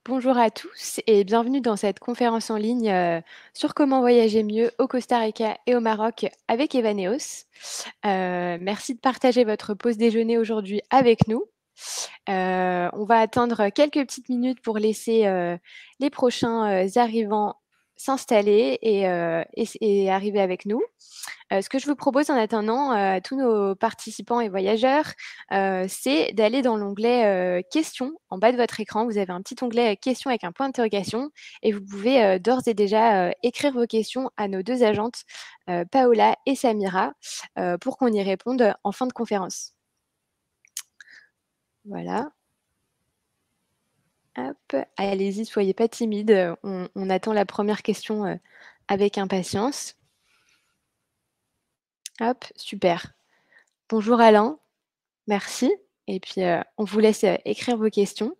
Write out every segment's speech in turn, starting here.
Bonjour à tous et bienvenue dans cette conférence en ligne sur comment voyager mieux au Costa Rica et au Maroc avec Evaneos. Merci de partager votre pause déjeuner aujourd'hui avec nous. On va attendre quelques petites minutes pour laisser les prochains arrivants s'installer et arriver avec nous. Ce que je vous propose en attendant, à tous nos participants et voyageurs, c'est d'aller dans l'onglet, questions en bas de votre écran. Vous avez un petit onglet, questions avec un point d'interrogation et vous pouvez, d'ores et déjà, écrire vos questions à nos 2 agentes, Paola et Samira, pour qu'on y réponde en fin de conférence. Voilà. Hop, allez-y, soyez pas timides, on attend la première question, avec impatience. Hop, super. Bonjour Alain. Merci et puis, on vous laisse, écrire vos questions.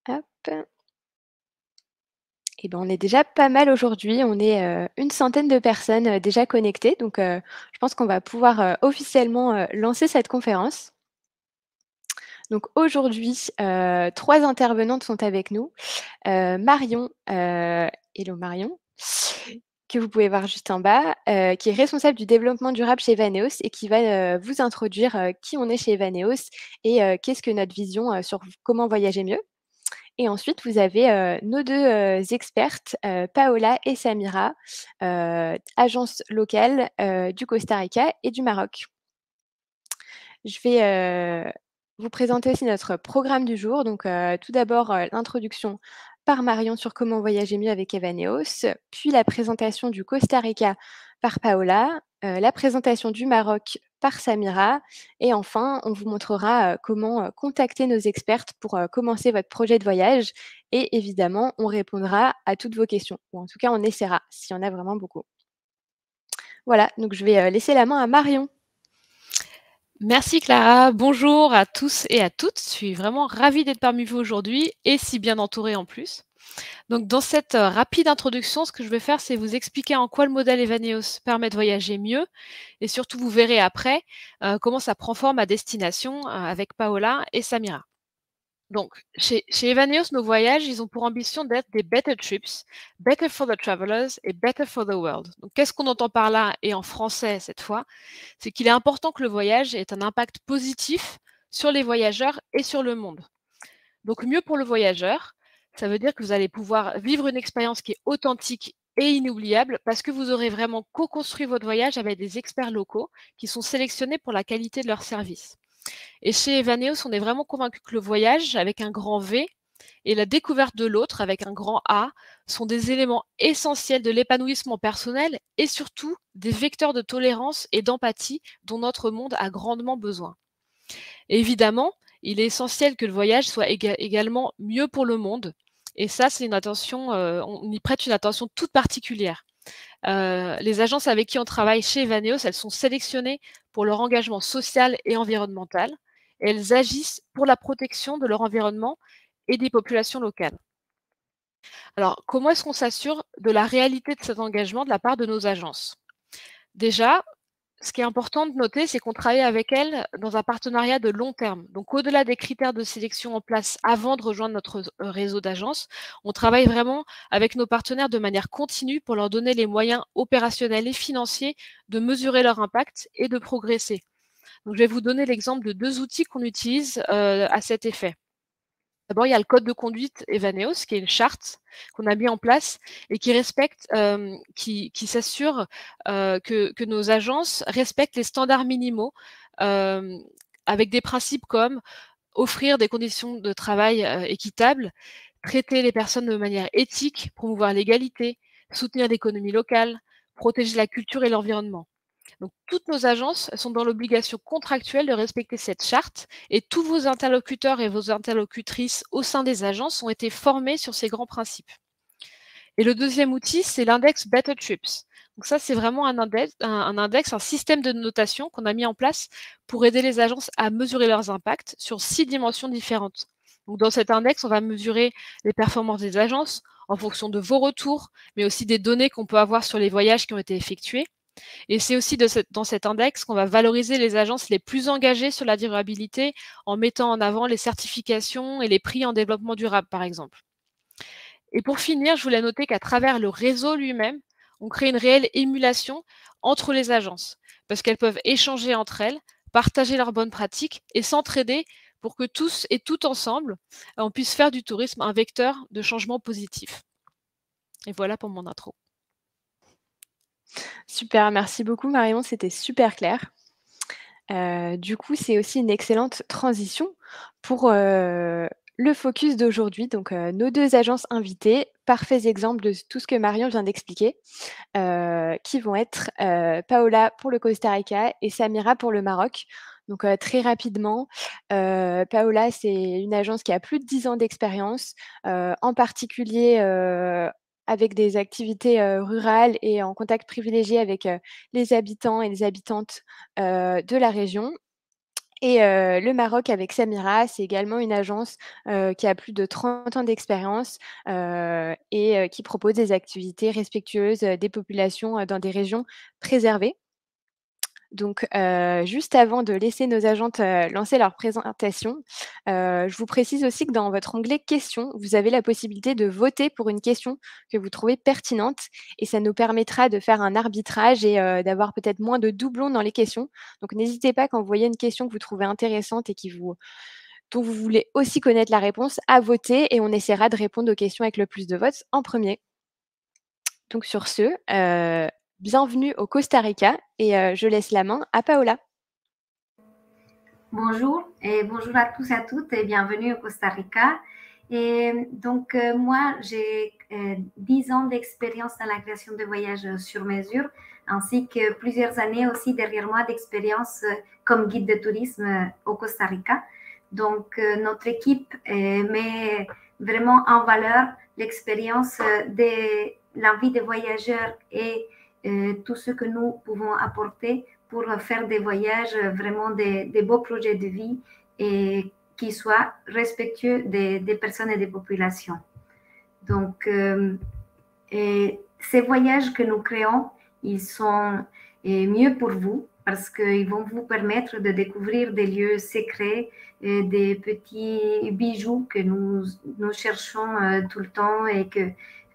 Hop et ben, on est déjà pas mal aujourd'hui. On est, une centaine de personnes, déjà connectées donc, je pense qu'on va pouvoir, officiellement, lancer cette conférence. Donc aujourd'hui, 3 intervenantes sont avec nous. Marion, hello Marion, que vous pouvez voir juste en bas, qui est responsable du développement durable chez Evaneos et qui va, vous introduire, qui on est chez Evaneos et qu'est-ce que notre vision, sur comment voyager mieux. Et ensuite, vous avez, nos 2 expertes, Paola et Samira, agences locales, du Costa Rica et du Maroc. Je vais, vous présenter aussi notre programme du jour. Donc, tout d'abord, l'introduction par Marion sur comment voyager mieux avec Evaneos, puis la présentation du Costa Rica par Paola, la présentation du Maroc par Samira et enfin, on vous montrera, comment, contacter nos expertes pour, commencer votre projet de voyage et évidemment, on répondra à toutes vos questions ou en tout cas, on essaiera s'il y en a vraiment beaucoup. Voilà, donc je vais, laisser la main à Marion. Merci Clara, bonjour à tous et à toutes. Je suis vraiment ravie d'être parmi vous aujourd'hui et si bien entourée en plus. Donc dans cette rapide introduction, ce que je vais faire, c'est vous expliquer en quoi le modèle Evaneos permet de voyager mieux et surtout vous verrez après comment ça prend forme à destination avec Paola et Samira. Donc, chez Evaneos, nos voyages, ils ont pour ambition d'être des better trips, better for the travelers et better for the world. Donc, qu'est-ce qu'on entend par là et en français cette fois? C'est qu'il est important que le voyage ait un impact positif sur les voyageurs et sur le monde. Donc, mieux pour le voyageur, ça veut dire que vous allez pouvoir vivre une expérience qui est authentique et inoubliable parce que vous aurez vraiment co-construit votre voyage avec des experts locaux qui sont sélectionnés pour la qualité de leur service. Et chez Evaneos, on est vraiment convaincu que le voyage avec un grand V et la découverte de l'autre avec un grand A sont des éléments essentiels de l'épanouissement personnel et surtout des vecteurs de tolérance et d'empathie dont notre monde a grandement besoin. Et évidemment, il est essentiel que le voyage soit également mieux pour le monde. Et ça, c'est une attention, on y prête une attention toute particulière. Les agences avec qui on travaille chez Evaneos, elles sont sélectionnées pour leur engagement social et environnemental et elles agissent pour la protection de leur environnement et des populations locales. Alors, comment est-ce qu'on s'assure de la réalité de cet engagement de la part de nos agences? Déjà, ce qui est important de noter, c'est qu'on travaille avec elles dans un partenariat de long terme. Donc, au-delà des critères de sélection en place avant de rejoindre notre réseau d'agences, on travaille vraiment avec nos partenaires de manière continue pour leur donner les moyens opérationnels et financiers de mesurer leur impact et de progresser. Donc, je vais vous donner l'exemple de 2 outils qu'on utilise à cet effet. D'abord, il y a le code de conduite Evaneos, qui est une charte qu'on a mis en place et qui respecte, qui s'assure que nos agences respectent les standards minimaux, avec des principes comme offrir des conditions de travail équitables, traiter les personnes de manière éthique, promouvoir l'égalité, soutenir l'économie locale, protéger la culture et l'environnement. Donc, toutes nos agences sont dans l'obligation contractuelle de respecter cette charte et tous vos interlocuteurs et vos interlocutrices au sein des agences ont été formés sur ces grands principes. Et le deuxième outil, c'est l'index Better Trips. Donc ça, c'est vraiment un index, un système de notation qu'on a mis en place pour aider les agences à mesurer leurs impacts sur 6 dimensions différentes. Donc dans cet index, on va mesurer les performances des agences en fonction de vos retours, mais aussi des données qu'on peut avoir sur les voyages qui ont été effectués. Et c'est aussi dans cet index qu'on va valoriser les agences les plus engagées sur la durabilité en mettant en avant les certifications et les prix en développement durable, par exemple. Et pour finir, je voulais noter qu'à travers le réseau lui-même, on crée une réelle émulation entre les agences, parce qu'elles peuvent échanger entre elles, partager leurs bonnes pratiques et s'entraider pour que tous et toutes ensemble, on puisse faire du tourisme un vecteur de changement positif. Et voilà pour mon intro. Super, merci beaucoup Marion, c'était super clair. Du coup, c'est aussi une excellente transition pour, le focus d'aujourd'hui. Donc, nos 2 agences invitées, parfaits exemples de tout ce que Marion vient d'expliquer, qui vont être, Paola pour le Costa Rica et Samira pour le Maroc. Donc, très rapidement, Paola, c'est une agence qui a plus de 10 ans d'expérience, en particulier, avec des activités, rurales et en contact privilégié avec, les habitants et les habitantes, de la région. Et le Maroc avec Samira, c'est également une agence, qui a plus de 30 ans d'expérience, et qui propose des activités respectueuses, des populations, dans des régions préservées. Donc, juste avant de laisser nos agentes, lancer leur présentation, je vous précise aussi que dans votre onglet questions, vous avez la possibilité de voter pour une question que vous trouvez pertinente et ça nous permettra de faire un arbitrage et d'avoir peut-être moins de doublons dans les questions. Donc n'hésitez pas quand vous voyez une question que vous trouvez intéressante et dont vous voulez aussi connaître la réponse, à voter et on essaiera de répondre aux questions avec le plus de votes en premier. Donc sur ce, bienvenue au Costa Rica et je laisse la main à Paola. Bonjour et bonjour à tous et à toutes et bienvenue au Costa Rica. Et donc, moi, j'ai 10 ans d'expérience dans la création de voyages sur mesure, ainsi que plusieurs années aussi derrière moi d'expérience comme guide de tourisme au Costa Rica. Donc, notre équipe met vraiment en valeur l'expérience de l'envie des voyageurs et tout ce que nous pouvons apporter pour faire des voyages, vraiment des beaux projets de vie et qui soient respectueux des personnes et des populations. Donc, ces voyages que nous créons, ils sont mieux pour vous parce qu'ils vont vous permettre de découvrir des lieux secrets, des petits bijoux que nous cherchons tout le temps et que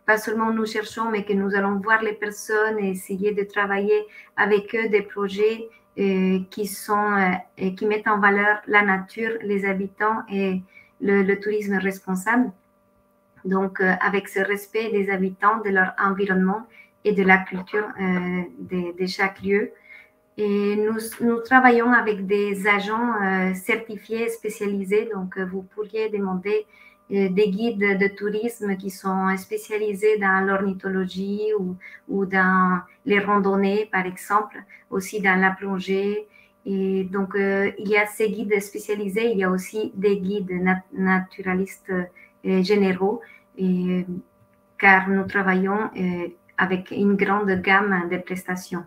pas seulement nous cherchons, mais que nous allons voir les personnes et essayer de travailler avec eux des projets qui mettent en valeur la nature, les habitants et le tourisme responsable. Donc, avec ce respect des habitants, de leur environnement et de la culture de chaque lieu. Et nous travaillons avec des agents certifiés, spécialisés. Donc, vous pourriez demander des guides de tourisme qui sont spécialisés dans l'ornithologie ou dans les randonnées, par exemple, aussi dans la plongée. Et donc, il y a ces guides spécialisés, il y a aussi des guides naturalistes généraux, car nous travaillons avec une grande gamme de prestations.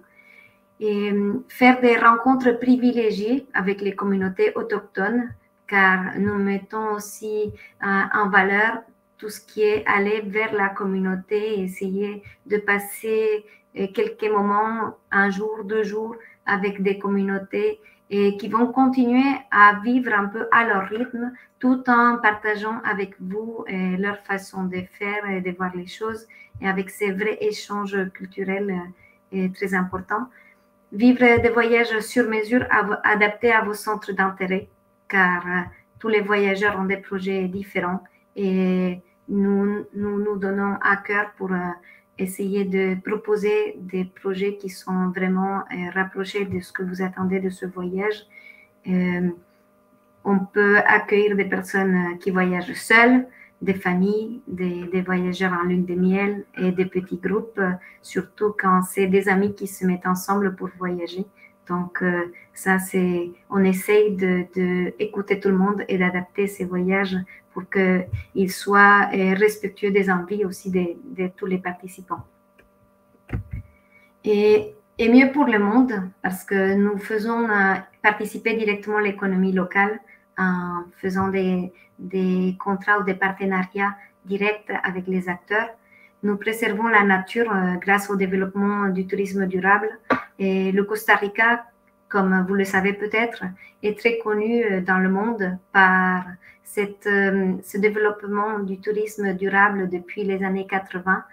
Et faire des rencontres privilégiées avec les communautés autochtones, car nous mettons aussi en valeur tout ce qui est aller vers la communauté et essayer de passer quelques moments, un jour, 2 jours, avec des communautés et qui vont continuer à vivre un peu à leur rythme, tout en partageant avec vous leur façon de faire et de voir les choses, et avec ces vrais échanges culturels très importants. Vivre des voyages sur mesure adaptés à vos centres d'intérêt, car tous les voyageurs ont des projets différents et nous donnons à cœur pour essayer de proposer des projets qui sont vraiment rapprochés de ce que vous attendez de ce voyage. On peut accueillir des personnes qui voyagent seules, des familles, des voyageurs en lune de miel et des petits groupes, surtout quand c'est des amis qui se mettent ensemble pour voyager. Donc, on essaye de écouter tout le monde et d'adapter ces voyages pour qu'ils soient respectueux des envies aussi de tous les participants. Et mieux pour le monde, parce que nous faisons participer directement l'économie locale en faisant des contrats ou des partenariats directs avec les acteurs. Nous préservons la nature grâce au développement du tourisme durable. Et le Costa Rica, comme vous le savez peut-être, est très connu dans le monde par ce développement du tourisme durable depuis les années 80,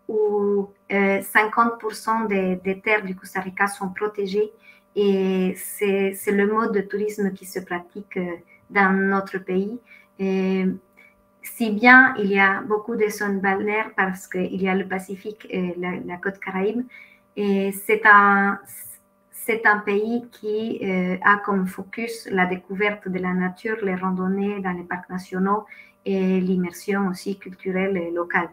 où 50% des terres du Costa Rica sont protégées. Et c'est le mode de tourisme qui se pratique dans notre pays. Et si bien il y a beaucoup de zones balnéaires parce qu'il y a le Pacifique et la côte Caraïbe, et c'est un pays qui a comme focus la découverte de la nature, les randonnées dans les parcs nationaux et l'immersion aussi culturelle et locale.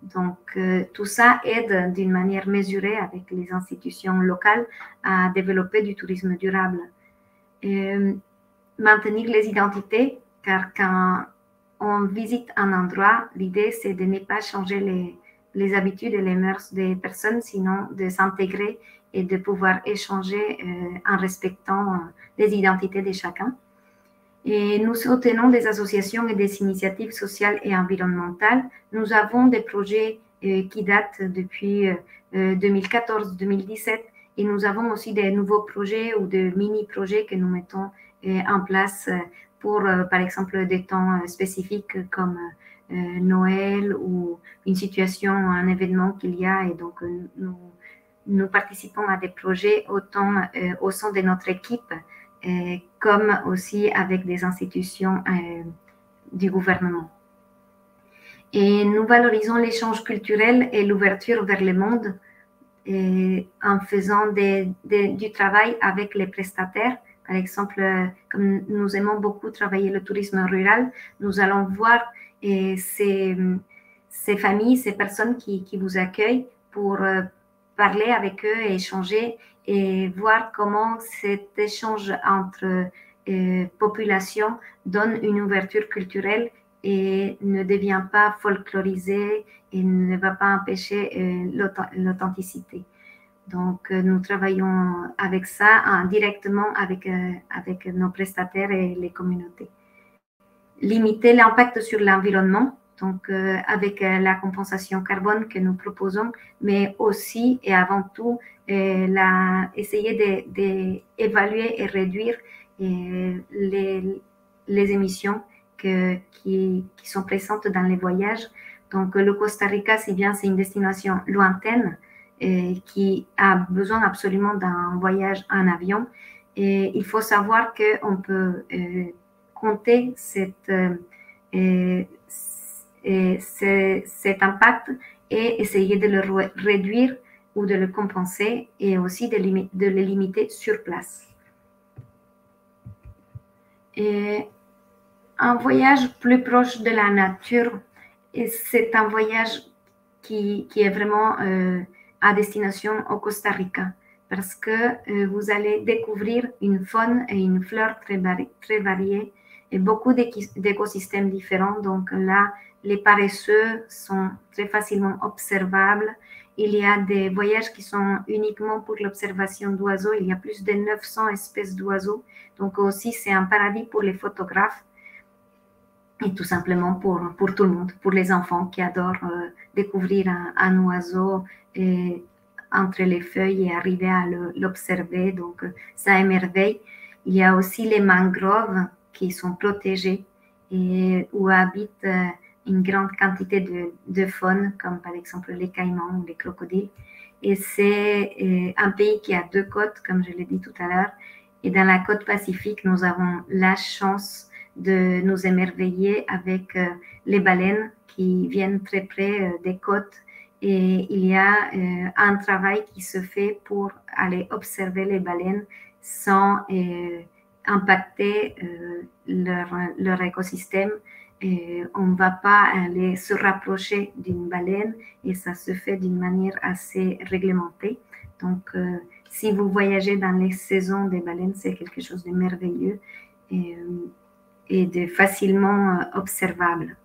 Donc, tout ça aide d'une manière mesurée avec les institutions locales à développer du tourisme durable. Maintenir les identités, car quand on visite un endroit, l'idée c'est de ne pas changer les habitudes et les mœurs des personnes, sinon de s'intégrer et de pouvoir échanger en respectant les identités de chacun. Et nous soutenons des associations et des initiatives sociales et environnementales. Nous avons des projets qui datent depuis 2014-2017 et nous avons aussi des nouveaux projets ou de mini-projets que nous mettons en place pour, par exemple, des temps spécifiques comme Noël ou une situation, un événement qu'il y a. Et donc, nous participons à des projets autant au sein de notre équipe comme aussi avec des institutions du gouvernement. Et nous valorisons l'échange culturel et l'ouverture vers le monde en faisant du travail avec les prestataires. Par exemple, comme nous aimons beaucoup travailler le tourisme rural, nous allons voir ces familles, ces personnes qui vous accueillent pour parler avec eux et échanger et voir comment cet échange entre populations donne une ouverture culturelle et ne devient pas folklorisé et ne va pas empêcher l'authenticité. Donc, nous travaillons avec ça directement avec nos prestataires et les communautés. Limiter l'impact sur l'environnement, donc avec la compensation carbone que nous proposons, mais aussi et avant tout essayer d'évaluer et réduire les émissions qui sont présentes dans les voyages. Donc le Costa Rica, si bien c'est une destination lointaine qui a besoin absolument d'un voyage en avion, et il faut savoir qu'on peut compter cet impact et essayer de le réduire ou de le compenser et aussi de le limiter sur place. Et un voyage plus proche de la nature, c'est un voyage qui est vraiment à destination au Costa Rica parce que vous allez découvrir une faune et une flore très variées et beaucoup d'écosystèmes différents. Donc là, les paresseux sont très facilement observables. Il y a des voyages qui sont uniquement pour l'observation d'oiseaux. Il y a plus de 900 espèces d'oiseaux. Donc aussi, c'est un paradis pour les photographes et tout simplement pour tout le monde, pour les enfants qui adorent découvrir un oiseau entre les feuilles et arriver à l'observer. Donc, ça émerveille. Il y a aussi les mangroves qui sont protégées et où habitent une grande quantité de faune, comme par exemple les caïmans ou les crocodiles. Et c'est un pays qui a deux côtes, comme je l'ai dit tout à l'heure. Et dans la côte pacifique, nous avons la chance de nous émerveiller avec les baleines qui viennent très près des côtes. Et il y a un travail qui se fait pour aller observer les baleines sans impacter leur écosystème. On ne va pas aller se rapprocher d'une baleine et ça se fait d'une manière assez réglementée. Donc, si vous voyagez dans les saisons des baleines, c'est quelque chose de merveilleux et de facilement observable.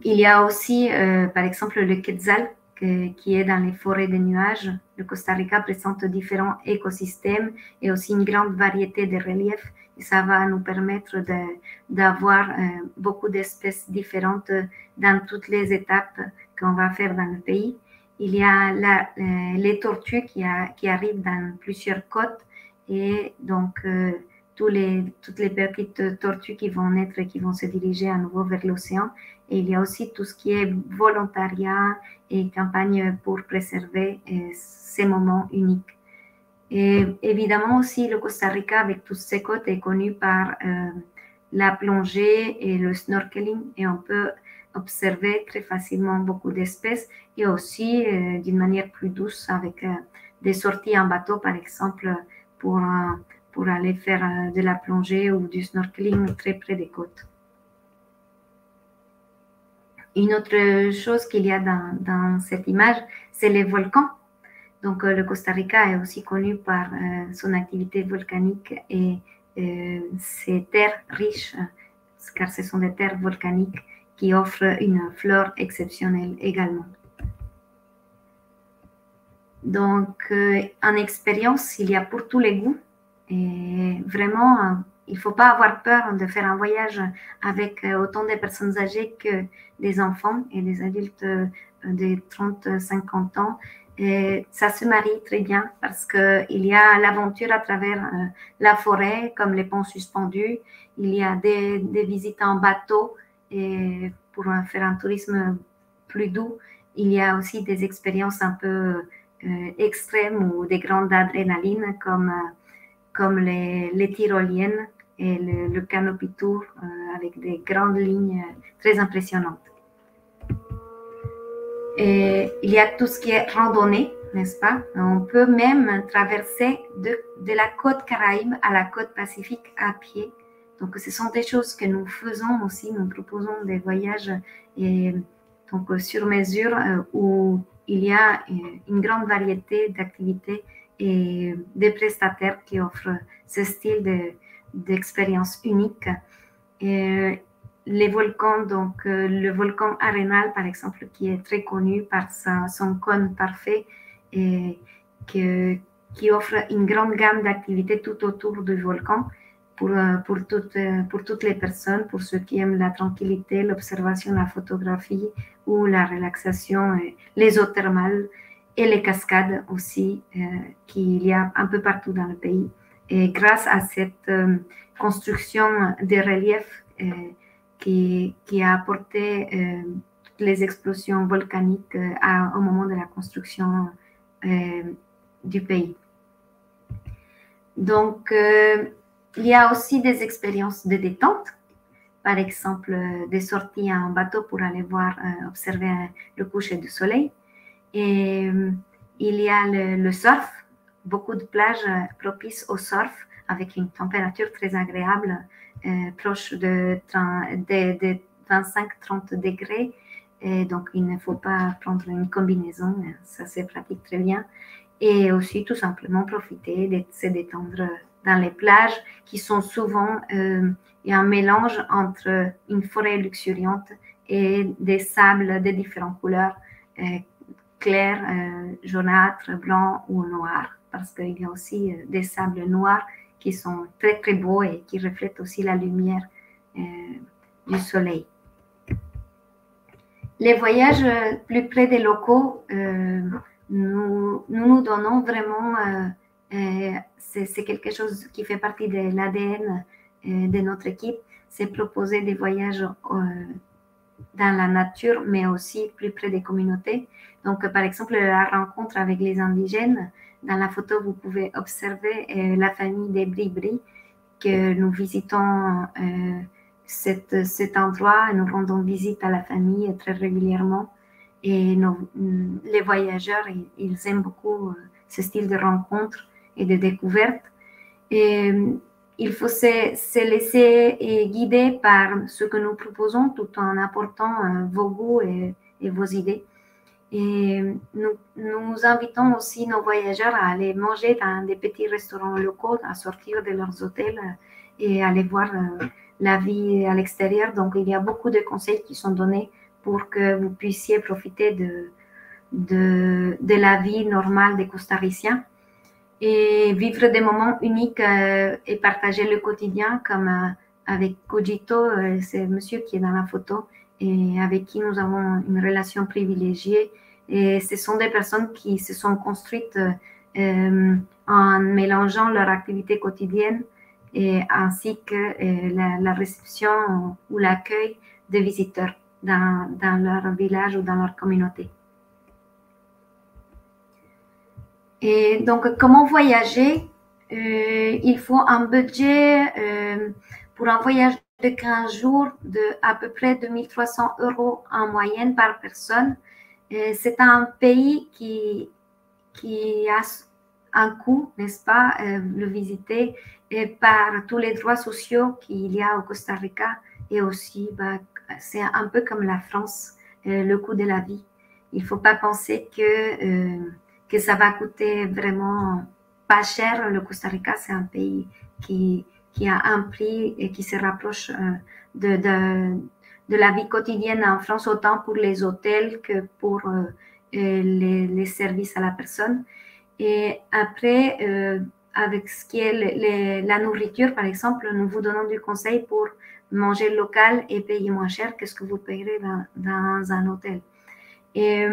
Il y a aussi, par exemple, le quetzal qui est dans les forêts de nuages. Le Costa Rica présente différents écosystèmes et aussi une grande variété de reliefs Et ça va nous permettre d'avoir beaucoup d'espèces différentes dans toutes les étapes qu'on va faire dans le pays. Il y a les tortues qui arrivent dans plusieurs côtes et donc toutes les petites tortues qui vont naître et qui vont se diriger à nouveau vers l'océan. Et il y a aussi tout ce qui est volontariat et campagne pour préserver ces moments uniques. Et évidemment aussi, le Costa Rica, avec toutes ses côtes, est connu par la plongée et le snorkeling. Et on peut observer très facilement beaucoup d'espèces et aussi d'une manière plus douce avec des sorties en bateau, par exemple, pour aller faire de la plongée ou du snorkeling très près des côtes. Une autre chose qu'il y a dans cette image, c'est les volcans. Donc, le Costa Rica est aussi connu par son activité volcanique et ses terres riches, car ce sont des terres volcaniques qui offrent une flore exceptionnelle également. Donc, en expérience, il y a pour tous les goûts. Et vraiment, il ne faut pas avoir peur de faire un voyage avec autant de personnes âgées que des enfants et des adultes de 30-50 ans. Et ça se marie très bien parce qu'il y a l'aventure à travers la forêt, comme les ponts suspendus. Il y a des visites en bateau et pour faire un tourisme plus doux. Il y a aussi des expériences un peu extrêmes ou des grandes adrénalines comme les tyroliennes et le canopy tour avec des grandes lignes très impressionnantes. Et il y a tout ce qui est randonnée, n'est-ce pas? On peut même traverser de la côte Caraïbe à la côte Pacifique à pied. Donc, ce sont des choses que nous faisons aussi. Nous proposons des voyages donc, sur mesure où il y a une grande variété d'activités et des prestataires qui offrent ce style d'expérience unique. Et les volcans, donc le volcan Arenal, par exemple, qui est très connu par son cône parfait et qui offre une grande gamme d'activités tout autour du volcan pour toutes les personnes, pour ceux qui aiment la tranquillité, l'observation, la photographie ou la relaxation, les eaux thermales et les cascades aussi qu'il y a un peu partout dans le pays. Et grâce à cette construction des reliefs qui a apporté toutes les explosions volcaniques au moment de la construction du pays. Donc, il y a aussi des expériences de détente, par exemple des sorties en bateau pour aller observer le coucher du soleil. Et il y a le surf, beaucoup de plages propices au surf avec une température très agréable, proche de 25-30 degrés. Et donc, il ne faut pas prendre une combinaison, ça se pratique très bien. Et aussi, tout simplement, profiter de se détendre dans les plages qui sont souvent il y a un mélange entre une forêt luxuriante et des sables de différentes couleurs, clair, jaunâtre, blanc ou noir, parce qu'il y a aussi des sables noirs qui sont très très beaux et qui reflètent aussi la lumière du soleil. Les voyages plus près des locaux, nous donnons vraiment, c'est quelque chose qui fait partie de l'ADN de notre équipe, c'est proposer des voyages dans la nature, mais aussi plus près des communautés. Donc, par exemple, la rencontre avec les indigènes. Dans la photo, vous pouvez observer la famille des Bribri, que nous visitons cet endroit, nous rendons visite à la famille très régulièrement. Et les voyageurs, ils aiment beaucoup ce style de rencontre et de découverte. Et il faut se laisser guider par ce que nous proposons tout en apportant vos goûts et vos idées. Et nous invitons aussi nos voyageurs à aller manger dans des petits restaurants locaux, à sortir de leurs hôtels et aller voir la vie à l'extérieur. Donc, il y a beaucoup de conseils qui sont donnés pour que vous puissiez profiter de la vie normale des Costariciens. et vivre des moments uniques et partager le quotidien comme avec Cogito, c'est monsieur qui est dans la photo et avec qui nous avons une relation privilégiée. Et ce sont des personnes qui se sont construites en mélangeant leur activité quotidienne et ainsi que la réception ou l'accueil des visiteurs dans leur village ou dans leur communauté. Et donc, comment voyager? Il faut un budget pour un voyage de 15 jours de à peu près 2300 € en moyenne par personne. C'est un pays qui a un coût, n'est-ce pas, le visiter et par tous les droits sociaux qu'il y a au Costa Rica et aussi, c'est un peu comme la France, le coût de la vie. Il ne faut pas penser que ça va coûter vraiment pas cher. Le Costa Rica, c'est un pays qui a un prix et qui se rapproche de la vie quotidienne en France, autant pour les hôtels que pour les services à la personne. Et après, avec ce qui est la nourriture, par exemple, nous vous donnons du conseil pour manger local et payer moins cher que ce que vous payerez dans un hôtel. Et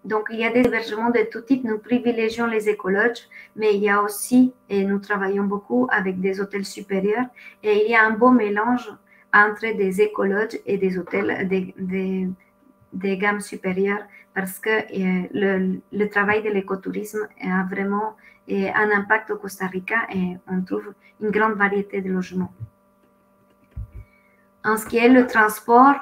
donc, il y a des hébergements de tout type. Nous privilégions les écologes, mais il y a aussi, et nous travaillons beaucoup avec des hôtels supérieurs, et il y a un beau mélange entre des écologes et des hôtels des gammes supérieures parce que le travail de l'écotourisme a vraiment un impact au Costa Rica et on trouve une grande variété de logements. En ce qui est le transport,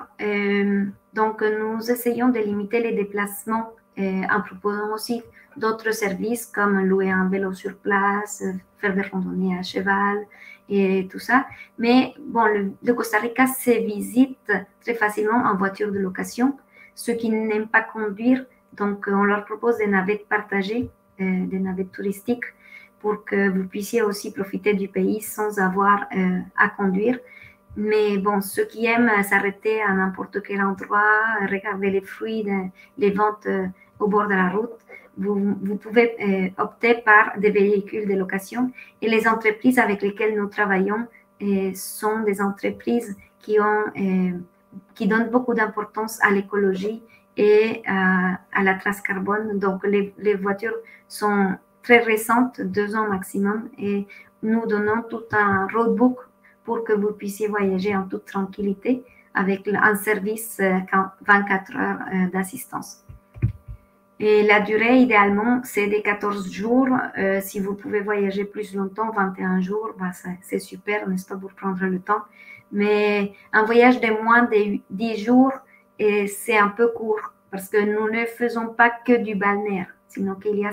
donc nous essayons de limiter les déplacements en proposant aussi d'autres services comme louer un vélo sur place, faire des randonnées à cheval et tout ça. Mais bon, le Costa Rica se visite très facilement en voiture de location. Ceux qui n'aiment pas conduire, donc on leur propose des navettes partagées, des navettes touristiques pour que vous puissiez aussi profiter du pays sans avoir à conduire. Mais bon, ceux qui aiment s'arrêter à n'importe quel endroit, regarder les fruits, les ventes au bord de la route, vous pouvez opter par des véhicules de location. Et les entreprises avec lesquelles nous travaillons sont des entreprises qui donnent beaucoup d'importance à l'écologie et à la trace carbone. Donc, les voitures sont très récentes, 2 ans maximum, et nous donnons tout un roadbook pour que vous puissiez voyager en toute tranquillité avec un service 24 heures d'assistance. Et la durée, idéalement, c'est des 14 jours. Si vous pouvez voyager plus longtemps, 21 jours, c'est super, n'est-ce pas, pour prendre le temps. Mais un voyage de moins de 10 jours, c'est un peu court parce que nous ne faisons pas que du balnéaire, sinon qu'il y a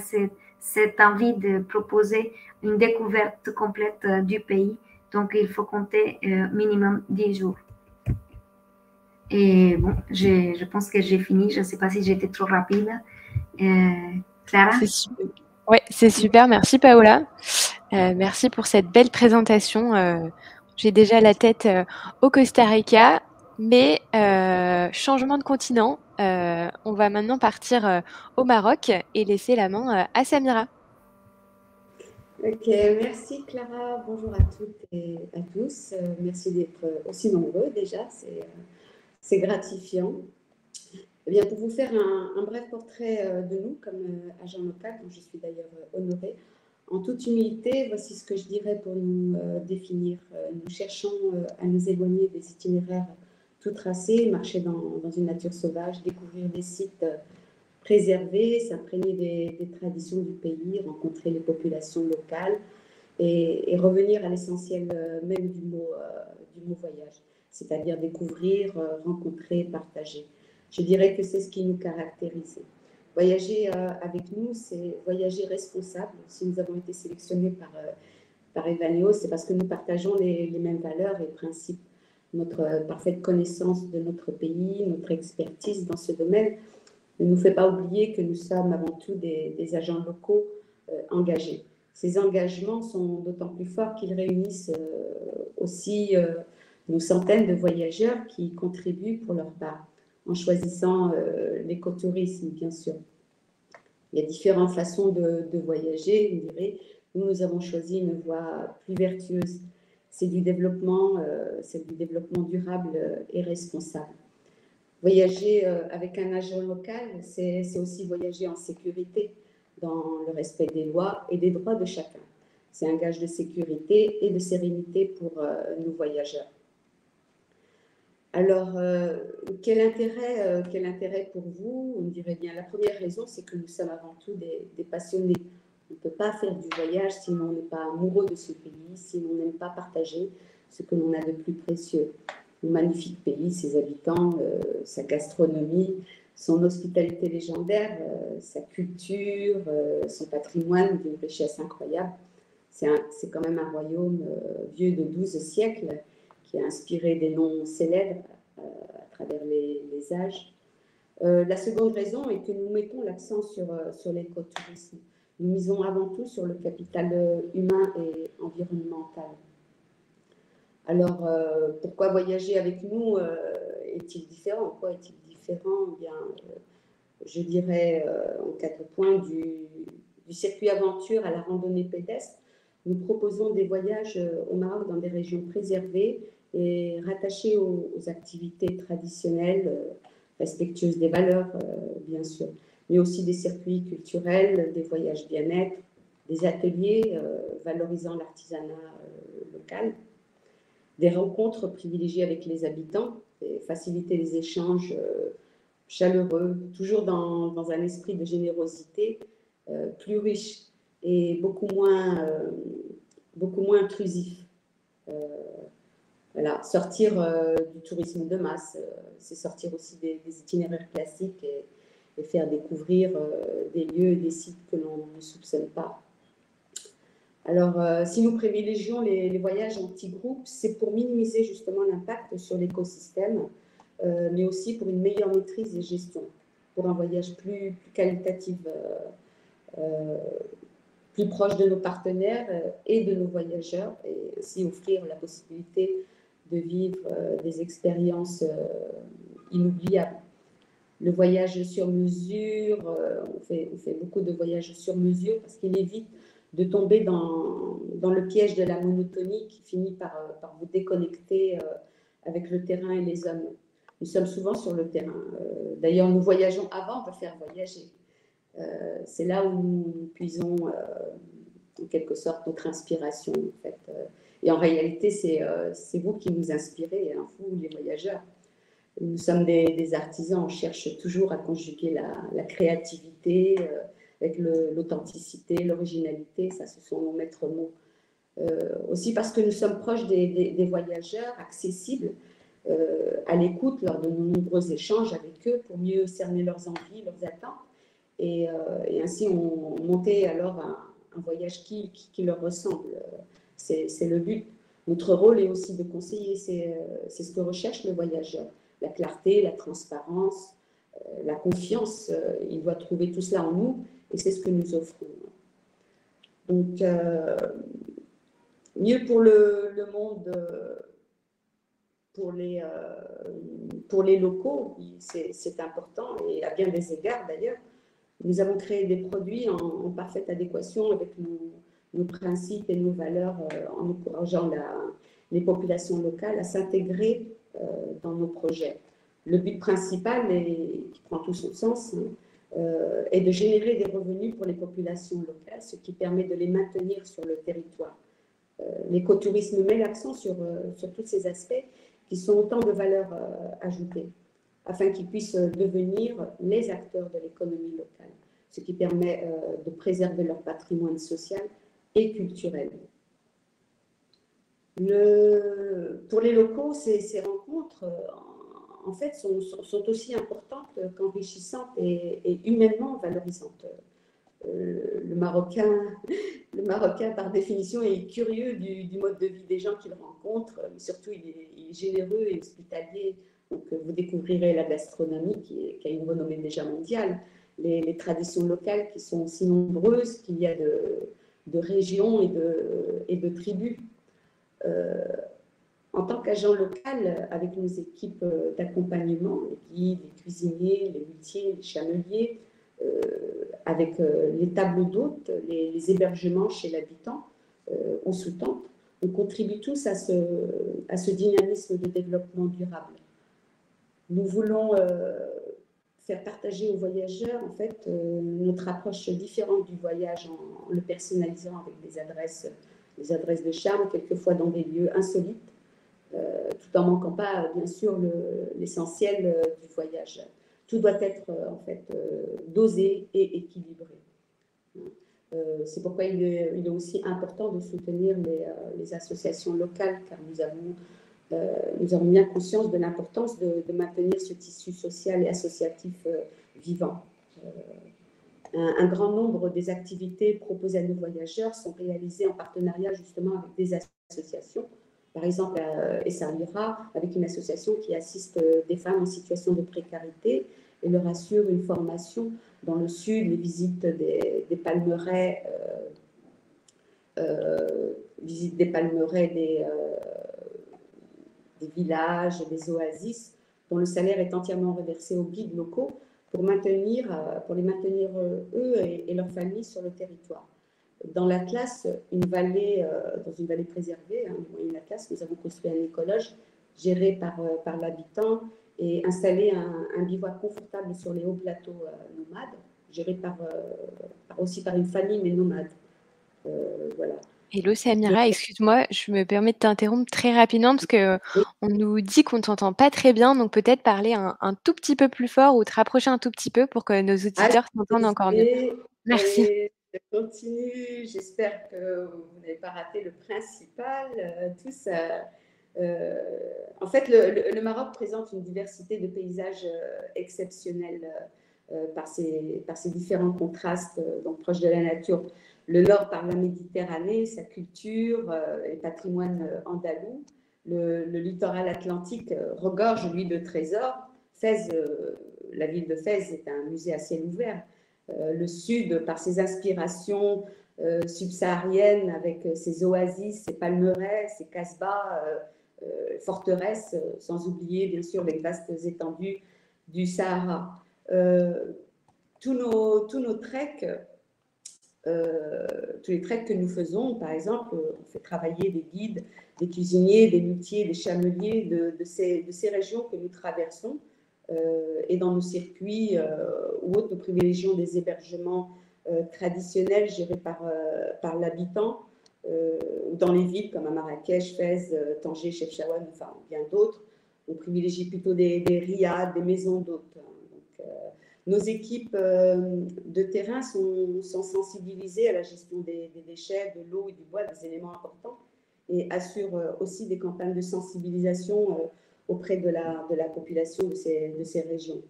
cette envie de proposer une découverte complète du pays. Donc, il faut compter minimum 10 jours. Et bon, je pense que j'ai fini. Je ne sais pas si j'étais trop rapide. Clara? Oui, c'est super. Merci, Paola. Merci pour cette belle présentation. J'ai déjà la tête au Costa Rica, mais changement de continent. On va maintenant partir au Maroc et laisser la main à Samira. Ok, merci Clara, bonjour à toutes et à tous. Merci d'être aussi nombreux déjà, c'est gratifiant. Eh bien, pour vous faire un bref portrait de nous comme agent local, dont je suis d'ailleurs honorée, en toute humilité, voici ce que je dirais pour nous définir. Nous cherchons à nous éloigner des itinéraires tout tracés, marcher dans une nature sauvage, découvrir des sites préserver, s'imprégner des traditions du pays, rencontrer les populations locales et revenir à l'essentiel même du mot voyage, c'est-à-dire découvrir, rencontrer, partager. Je dirais que c'est ce qui nous caractérise. Voyager avec nous, c'est voyager responsable. Si nous avons été sélectionnés par Evaneo, c'est parce que nous partageons les mêmes valeurs et principes. Notre parfaite connaissance de notre pays, notre expertise dans ce domaine ne nous fait pas oublier que nous sommes avant tout des agents locaux engagés. Ces engagements sont d'autant plus forts qu'ils réunissent aussi nos centaines de voyageurs qui contribuent pour leur part, en choisissant l'écotourisme, bien sûr. Il y a différentes façons de voyager, vous direz. Nous avons choisi une voie plus vertueuse. C'est du développement durable et responsable. Voyager avec un agent local, c'est aussi voyager en sécurité, dans le respect des lois et des droits de chacun. C'est un gage de sécurité et de sérénité pour nos voyageurs. Alors, quel intérêt pour vous? On dirait bien, la première raison, c'est que nous sommes avant tout des passionnés. On ne peut pas faire du voyage si l'on n'est pas amoureux de ce pays, si l'on n'aime pas partager ce que l'on a de plus précieux. Un magnifique pays, ses habitants, sa gastronomie, son hospitalité légendaire, sa culture, son patrimoine d'une richesse incroyable. C'est quand même un royaume vieux de 12 siècles qui a inspiré des noms célèbres à travers les âges. La seconde raison est que nous mettons l'accent sur l'écotourisme. Nous misons avant tout sur le capital humain et environnemental. Alors, pourquoi voyager avec nous est-il différent? En quoi est-il différent? Eh bien, je dirais en 4 points, du circuit aventure à la randonnée pédestre. Nous proposons des voyages au Maroc dans des régions préservées et rattachées aux activités traditionnelles, respectueuses des valeurs, bien sûr, mais aussi des circuits culturels, des voyages bien-être, des ateliers valorisant l'artisanat local, des rencontres privilégiées avec les habitants, et faciliter les échanges chaleureux, toujours dans un esprit de générosité plus riche et beaucoup moins intrusif. Voilà, sortir du tourisme de masse, c'est sortir aussi des itinéraires classiques et faire découvrir des lieux et des sites que l'on ne soupçonne pas. Alors, si nous privilégions les voyages en petits groupes, c'est pour minimiser justement l'impact sur l'écosystème, mais aussi pour une meilleure maîtrise et gestion, pour un voyage plus qualitatif, plus proche de nos partenaires et de nos voyageurs, et ainsi offrir la possibilité de vivre des expériences inoubliables. Le voyage sur mesure, on fait beaucoup de voyages sur mesure parce qu'il évite de tomber dans le piège de la monotonie qui finit par vous déconnecter avec le terrain et les hommes. Nous sommes souvent sur le terrain. D'ailleurs, nous voyageons avant de faire voyager. C'est là où nous puisons en quelque sorte notre inspiration. En fait. Et en réalité, c'est vous qui nous inspirez, hein, vous les voyageurs. Nous sommes des artisans, on cherche toujours à conjuguer la créativité avec l'authenticité, l'originalité, ça ce sont nos maîtres mots. Aussi parce que nous sommes proches des voyageurs, accessibles, à l'écoute lors de nos nombreux échanges avec eux pour mieux cerner leurs envies, leurs attentes. Et ainsi, on montait alors un voyage qui leur ressemble. C'est le but. Notre rôle est aussi de conseiller, c'est ce que recherche le voyageur. La clarté, la transparence, la confiance, il doit trouver tout cela en nous et c'est ce que nous offrons. Donc, mieux pour le monde, pour les locaux, c'est important et à bien des égards d'ailleurs. Nous avons créé des produits en parfaite adéquation avec nos principes et nos valeurs en encourageant les populations locales à s'intégrer dans nos projets. Le but principal, qui prend tout son sens, est de générer des revenus pour les populations locales, ce qui permet de les maintenir sur le territoire. L'écotourisme met l'accent sur tous ces aspects qui sont autant de valeurs ajoutées, afin qu'ils puissent devenir les acteurs de l'économie locale, ce qui permet de préserver leur patrimoine social et culturel. Pour les locaux, ces rencontres, en fait, sont aussi importantes qu'enrichissantes et humainement valorisantes. Le Marocain, par définition, est curieux du mode de vie des gens qu'il rencontre, mais surtout, il est généreux et hospitalier. Donc, vous découvrirez la gastronomie qui a une renommée déjà mondiale, les traditions locales qui sont si nombreuses qu'il y a de régions et de tribus. En tant qu'agent local, avec nos équipes d'accompagnement, les guides, les cuisiniers, les muletiers, les chameliers, avec les tables d'hôtes, les hébergements chez l'habitant ou sous tente. On contribue tous à ce dynamisme de développement durable. Nous voulons faire partager aux voyageurs en fait notre approche différente du voyage en le personnalisant avec des adresses de charme, quelquefois dans des lieux insolites, tout en manquant pas bien sûr l'essentiel du voyage. Tout doit être en fait dosé et équilibré. C'est pourquoi il est aussi important de soutenir les associations locales, car nous avons bien conscience de l'importance de maintenir ce tissu social et associatif vivant. Un grand nombre des activités proposées à nos voyageurs sont réalisées en partenariat justement avec des associations. Par exemple, à Essaouira, avec une association qui assiste des femmes en situation de précarité et leur assure une formation dans le sud, les visites des palmeraies, des villages, des oasis, dont le salaire est entièrement reversé aux guides locaux pour les maintenir eux et leurs familles sur le territoire. Dans l'Atlas, dans une vallée préservée, le Moyen Atlas, nous avons construit un écologe géré par l'habitant et installé un bivouac confortable sur les hauts plateaux nomades, géré aussi par une famille, mais nomade. Voilà. Hello Samira, excuse-moi, je me permets de t'interrompre très rapidement parce qu'on nous dit qu'on ne t'entend pas très bien, donc peut-être parler un tout petit peu plus fort ou te rapprocher un tout petit peu pour que nos auditeurs t'entendent encore mieux. Merci. Je continue, j'espère que vous n'avez pas raté le principal. En fait, le Maroc présente une diversité de paysages exceptionnels par ses différents contrastes, donc proches de la nature. Le nord par la Méditerranée, sa culture et patrimoine andalou. Le littoral atlantique regorge, lui, de trésors. Fès, la ville de Fès est un musée à ciel ouvert. Le sud, par ses inspirations subsahariennes, avec ses oasis, ses palmeraies, ses casbahs, forteresses, sans oublier, bien sûr, les vastes étendues du Sahara. Tous nos treks, tous les treks que nous faisons, par exemple, on fait travailler des guides, des cuisiniers, des luthiers, des chameliers de ces régions que nous traversons. Et dans nos circuits ou autres, nous privilégions des hébergements traditionnels gérés par l'habitant, ou dans les villes comme à Marrakech, Fès, Tanger, Chefchaouen, enfin bien d'autres. On privilégie plutôt des riads, des maisons d'hôtes. Nos équipes de terrain sont sensibilisées à la gestion des déchets, de l'eau et du bois, des éléments importants, et assurent aussi des campagnes de sensibilisation auprès de la population de ces régions.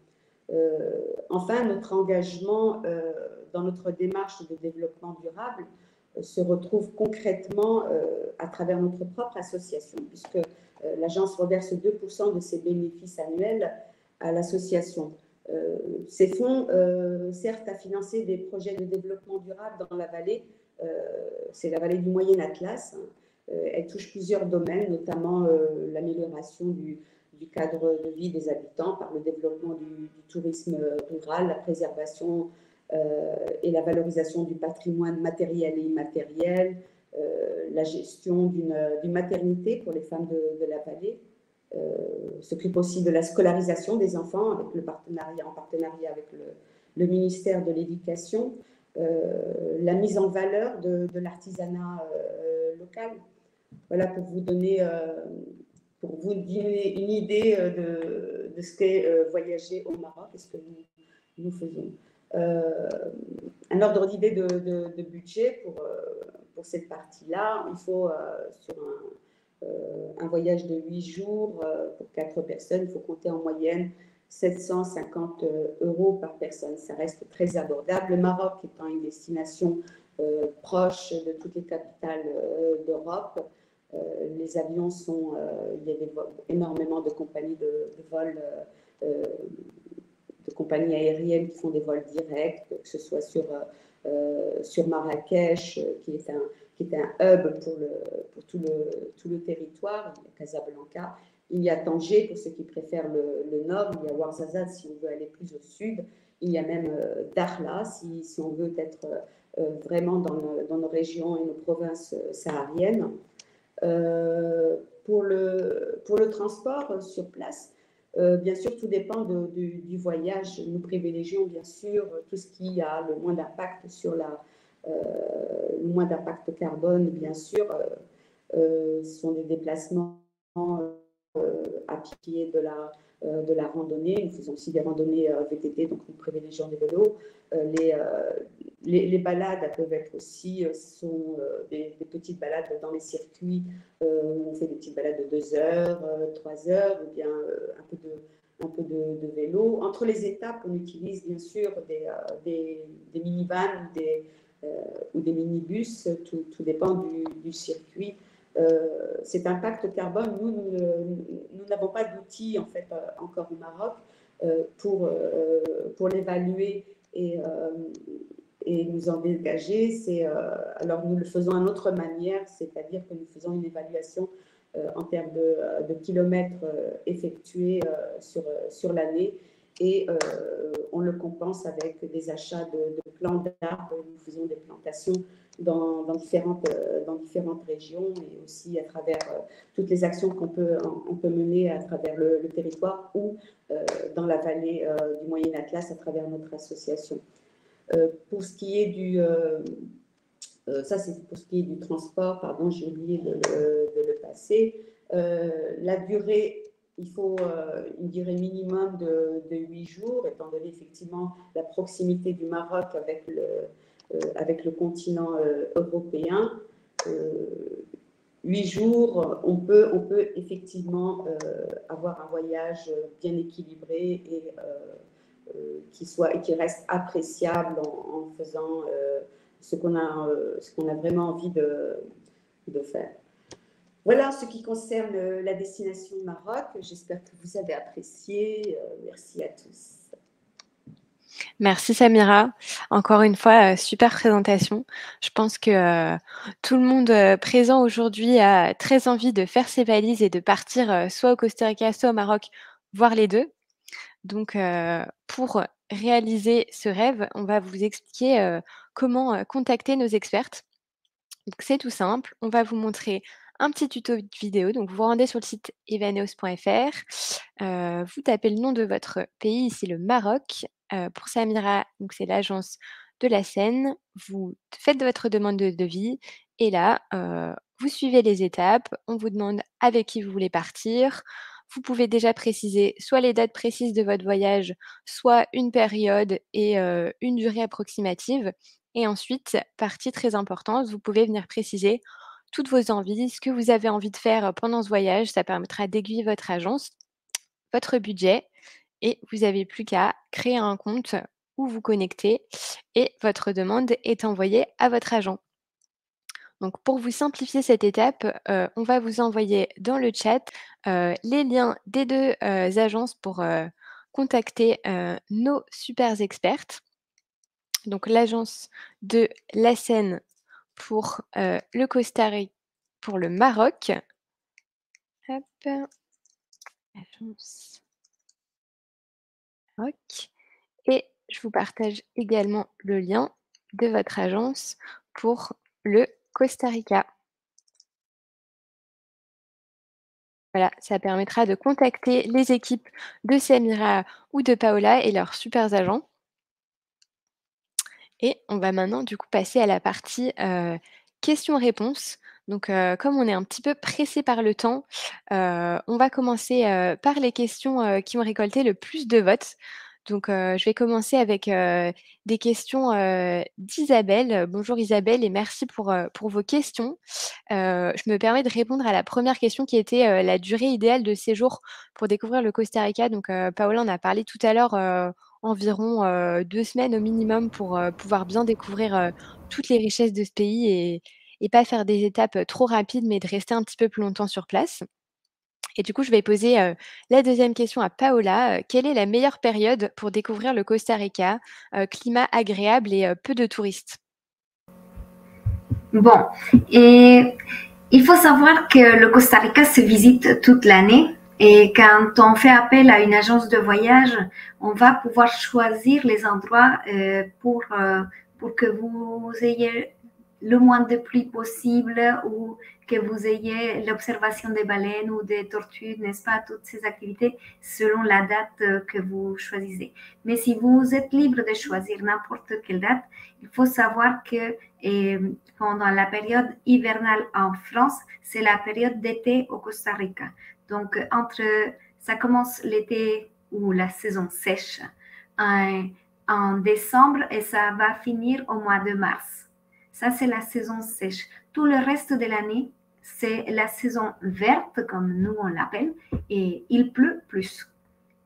Enfin, notre engagement dans notre démarche de développement durable se retrouve concrètement à travers notre propre association, puisque l'agence reverse 2% de ses bénéfices annuels à l'association. Ces fonds servent à financer des projets de développement durable dans la vallée. C'est la vallée du Moyen Atlas. Elle touche plusieurs domaines, notamment l'amélioration du cadre de vie des habitants par le développement du tourisme rural, la préservation et la valorisation du patrimoine matériel et immatériel, la gestion d'une maternité pour les femmes de la vallée, s'occupe aussi de la scolarisation des enfants en partenariat avec le ministère de l'Éducation, la mise en valeur de l'artisanat local. Voilà, pour vous donner une idée de ce qu'est voyager au Maroc et ce que nous faisons. Un ordre d'idée de budget pour cette partie-là, il faut sur un voyage de 8 jours pour 4 personnes, il faut compter en moyenne 750 € par personne. Ça reste très abordable. Le Maroc étant une destination proche de toutes les capitales d'Europe, les avions il y a énormément de compagnies de vols, de compagnies aériennes qui font des vols directs, que ce soit sur Marrakech, qui est un hub pour tout le territoire. Il y a Casablanca, il y a Tanger pour ceux qui préfèrent le nord, il y a Ouarzazate si on veut aller plus au sud, il y a même Dakhla, si on veut être vraiment dans nos régions et nos provinces sahariennes. Pour le transport sur place, bien sûr, tout dépend du voyage. Nous privilégions bien sûr tout ce qui a le moins d'impact sur le moins d'impact carbone, bien sûr. Ce sont des déplacements à pied de la randonnée. Nous faisons aussi des randonnées VTT, donc nous privilégions des vélos. Les balades peuvent être aussi des petites balades dans les circuits où on fait des petites balades de 2 heures, 3 heures, ou bien un peu de vélo. Entre les étapes, on utilise bien sûr des minivans ou des minibus, tout dépend du circuit. Cet impact carbone, nous n'avons pas d'outils en fait encore au Maroc pour l'évaluer et nous en dégager. Alors nous le faisons d'une autre manière, c'est-à-dire que nous faisons une évaluation en termes de kilomètres effectués sur l'année et on le compense avec des achats de plants d'arbres. Nous faisons des plantations dans différentes régions et aussi à travers toutes les actions qu'on peut mener à travers le territoire ou dans la vallée du Moyen Atlas à travers notre association. Pour ce qui est ça c'est pour ce qui est du transport, pardon, j'ai oublié de le passer. La durée, il faut une durée minimum de 8 jours, étant donné effectivement la proximité du Maroc avec le continent européen. 8 jours, on peut effectivement avoir un voyage bien équilibré et qui reste appréciable en faisant ce qu'on a vraiment envie de faire. Voilà en ce qui concerne la destination Maroc. J'espère que vous avez apprécié. Merci à tous. Merci Samira. Encore une fois, super présentation. Je pense que tout le monde présent aujourd'hui a très envie de faire ses valises et de partir soit au Costa Rica, soit au Maroc, voire les deux. Donc, pour réaliser ce rêve, on va vous expliquer comment contacter nos expertes. Donc, c'est tout simple. On va vous montrer un petit tuto vidéo. Donc, vous vous rendez sur le site evaneos.fr. Vous tapez le nom de votre pays, ici le Maroc. Pour Samira, donc c'est l'agence de la Seine. Vous faites votre demande de devis et là, vous suivez les étapes. On vous demande avec qui vous voulez partir. Vous pouvez déjà préciser soit les dates précises de votre voyage, soit une période et une durée approximative. Et ensuite, partie très importante, vous pouvez venir préciser toutes vos envies, ce que vous avez envie de faire pendant ce voyage. Ça permettra d'aiguiller votre agence, votre budget et vous n'avez plus qu'à créer un compte ou vous connecter et votre demande est envoyée à votre agent. Donc, pour vous simplifier cette étape, on va vous envoyer dans le chat les liens des deux agences pour contacter nos super expertes. Donc, l'agence de la Seine pour le Costa Rica, pour le Maroc. Hop. Agence Maroc. Et je vous partage également le lien de votre agence pour le Costa Rica. Voilà, ça permettra de contacter les équipes de Samira ou de Paola et leurs super agents. Et on va maintenant du coup passer à la partie questions-réponses. Donc comme on est un petit peu pressé par le temps, on va commencer par les questions qui ont récolté le plus de votes. Donc je vais commencer avec des questions d'Isabelle. Bonjour Isabelle et merci pour vos questions. Je me permets de répondre à la première question qui était la durée idéale de séjour pour découvrir le Costa Rica. Donc Paola en a parlé tout à l'heure, environ 2 semaines au minimum pour pouvoir bien découvrir toutes les richesses de ce pays et pas faire des étapes trop rapides, mais de rester un petit peu plus longtemps sur place. Et du coup, je vais poser la deuxième question à Paola. Quelle est la meilleure période pour découvrir le Costa Rica? Climat agréable et peu de touristes. Bon, et il faut savoir que le Costa Rica se visite toute l'année Et quand on fait appel à une agence de voyage, on va pouvoir choisir les endroits pour que vous ayez le moins de pluie possible ou que vous ayez l'observation des baleines ou des tortues, n'est-ce pas, toutes ces activités selon la date que vous choisissez. Mais si vous êtes libre de choisir n'importe quelle date, il faut savoir que pendant la période hivernale en France, c'est la période d'été au Costa Rica. Donc, ça commence l'été ou la saison sèche en décembre et ça va finir au mois de mars. Ça, c'est la saison sèche. Tout le reste de l'année, c'est la saison verte, comme nous on l'appelle, et il pleut plus.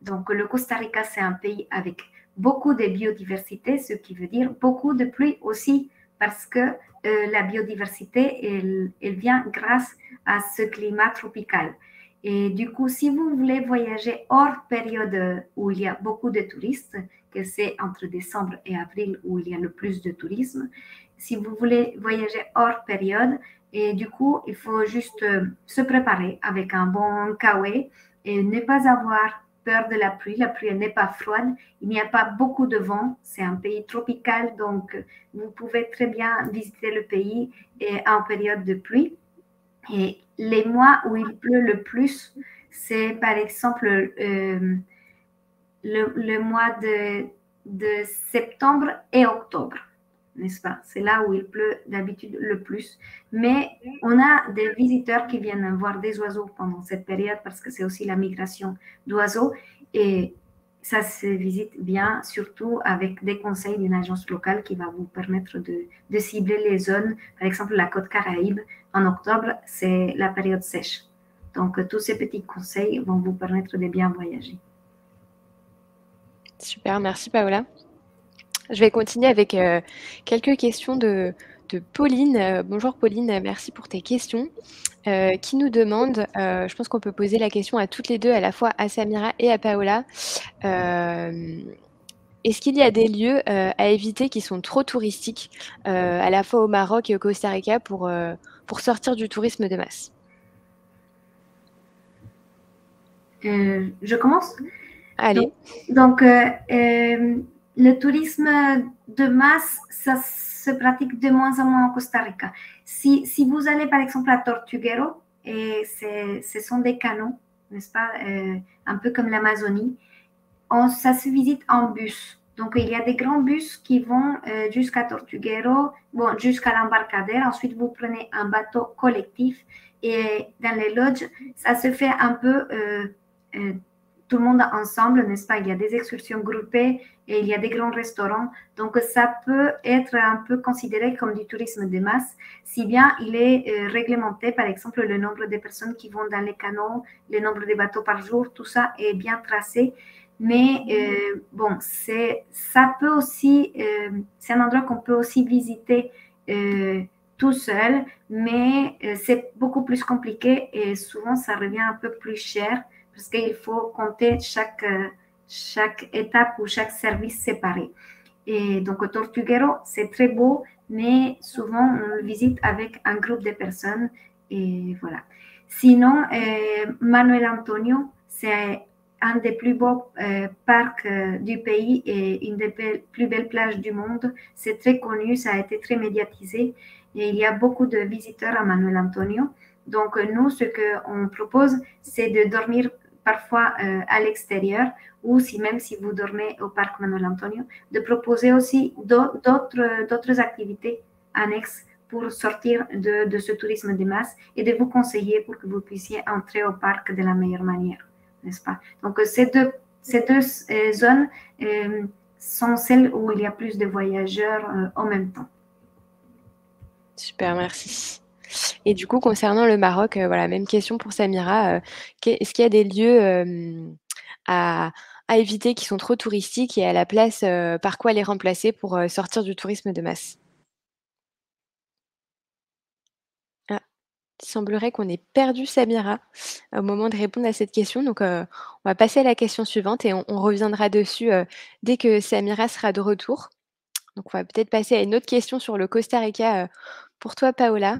Donc, le Costa Rica, c'est un pays avec beaucoup de biodiversité, ce qui veut dire beaucoup de pluie aussi, parce que la biodiversité, elle vient grâce à ce climat tropical. Et du coup, si vous voulez voyager hors période où il y a beaucoup de touristes, que c'est entre décembre et avril où il y a le plus de tourisme, si vous voulez voyager hors période, et du coup, il faut juste se préparer avec un bon kawaii et ne pas avoir peur de la pluie. La pluie n'est pas froide, il n'y a pas beaucoup de vent, c'est un pays tropical, donc vous pouvez très bien visiter le pays en période de pluie. Et les mois où il pleut le plus, c'est par exemple le mois de septembre et octobre, n'est-ce pas? C'est là où il pleut d'habitude le plus. Mais on a des visiteurs qui viennent voir des oiseaux pendant cette période parce que c'est aussi la migration d'oiseaux. Et ça se visite bien, surtout avec des conseils d'une agence locale qui va vous permettre de cibler les zones. Par exemple, la côte Caraïbe, en octobre, c'est la période sèche. Donc, tous ces petits conseils vont vous permettre de bien voyager. Super, merci Paola. Je vais continuer avec quelques questions de Pauline. Bonjour Pauline, merci pour tes questions. Qui nous demande, je pense qu'on peut poser la question à toutes les deux, à la fois à Samira et à Paola. Est-ce qu'il y a des lieux à éviter qui sont trop touristiques, à la fois au Maroc et au Costa Rica, pour sortir du tourisme de masse? Je commence? Allez. Donc, le tourisme de masse, ça se pratique de moins en moins au Costa Rica. Si vous allez par exemple à Tortuguero, et ce sont des canaux, n'est-ce pas, un peu comme l'Amazonie, ça se visite en bus. Donc, il y a des grands bus qui vont jusqu'à Tortuguero, bon, jusqu'à l'embarcadère. Ensuite, vous prenez un bateau collectif et dans les lodges, ça se fait un peu tout le monde ensemble, n'est-ce pas? Il y a des excursions groupées et il y a des grands restaurants. Donc, ça peut être un peu considéré comme du tourisme de masse, si bien il est réglementé, par exemple, le nombre de personnes qui vont dans les canaux, le nombre de bateaux par jour, tout ça est bien tracé. Mais bon, ça peut aussi, c'est un endroit qu'on peut aussi visiter tout seul, mais c'est beaucoup plus compliqué et souvent ça revient un peu plus cher parce qu'il faut compter chaque étape ou chaque service séparé. Et donc, Tortuguero, c'est très beau, mais souvent on le visite avec un groupe de personnes et voilà. Sinon, Manuel Antonio, c'est un des plus beaux parcs du pays et une des plus belles plages du monde. C'est très connu, ça a été très médiatisé et il y a beaucoup de visiteurs à Manuel Antonio. Donc, nous, ce qu'on propose, c'est de dormir parfois à l'extérieur ou même si vous dormez au parc Manuel Antonio, de proposer aussi d'autres activités annexes pour sortir de ce tourisme de masse et de vous conseiller pour que vous puissiez entrer au parc de la meilleure manière, n'est-ce pas? Donc, ces deux zones sont celles où il y a plus de voyageurs en même temps. Super, merci. Et du coup, concernant le Maroc, voilà, même question pour Samira. Est-ce qu'il y a des lieux à éviter qui sont trop touristiques et à la place, par quoi les remplacer pour sortir du tourisme de masse? Ah, il semblerait qu'on ait perdu Samira au moment de répondre à cette question. Donc, on va passer à la question suivante et on reviendra dessus dès que Samira sera de retour. Donc, on va peut-être passer à une autre question sur le Costa Rica pour toi, Paola,